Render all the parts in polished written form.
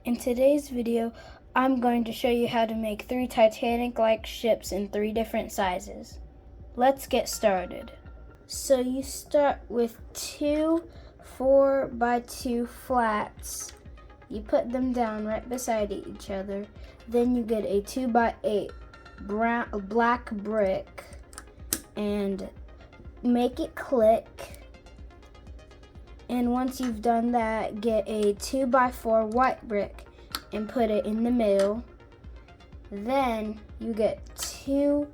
In today's video, I'm going to show you how to make 3 Titanic-like ships in 3 different sizes. Let's get started. So you start with 2 4x2 flats. You put them down right beside each other. Then you get a 2x8 black brick and make it click. And once you've done that, get a 2x4 white brick and put it in the middle. Then you get 2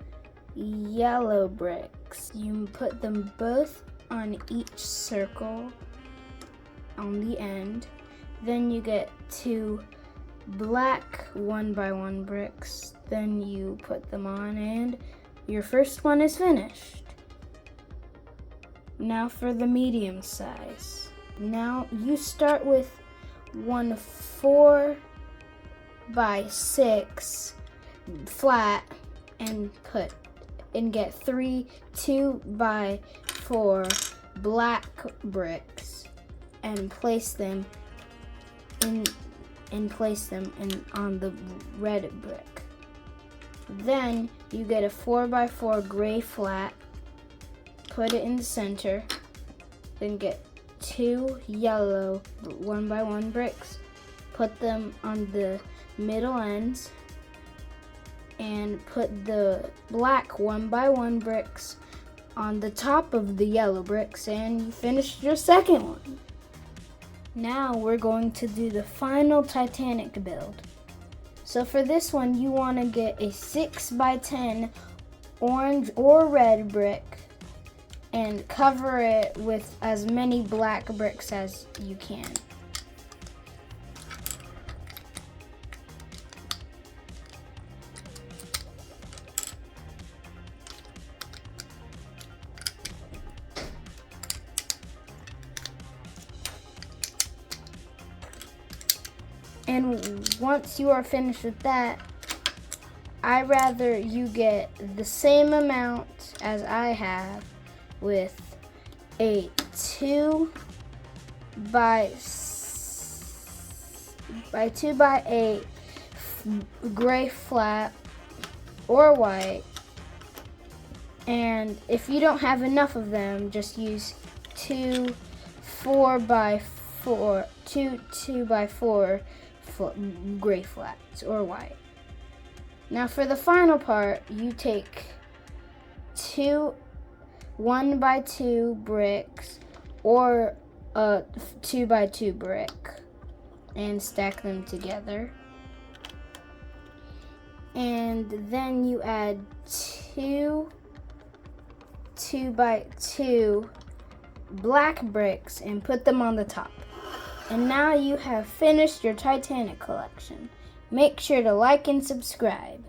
yellow bricks. You put them both on each circle on the end. Then you get 2 black 1x1 bricks. Then you put them on and your first one is finished. Now for the medium size. Now you start with 1 4x6 flat and get 3 2x4 black bricks and place them on the red brick. Then you get a 4x4 gray flat. Put it in the center, then get 2 yellow 1x1 bricks, put them on the middle ends, and put the black 1x1 bricks on the top of the yellow bricks, and you finished your second one. Now we're going to do the final Titanic build. So for this one, you want to get a 6x10 orange or red brick, and cover it with as many black bricks as you can. And once you are finished with that, I'd rather you get the same amount as I have with a 2x8 gray flat or white. And if you don't have enough of them, just use 2 2x4 gray flats or white. Now for the final part, you take 2 1x2 bricks or a 2x2 brick and stack them together. And then you add 2 2x2 black bricks and put them on the top. And now you have finished your Titanic collection. Make sure to like and subscribe.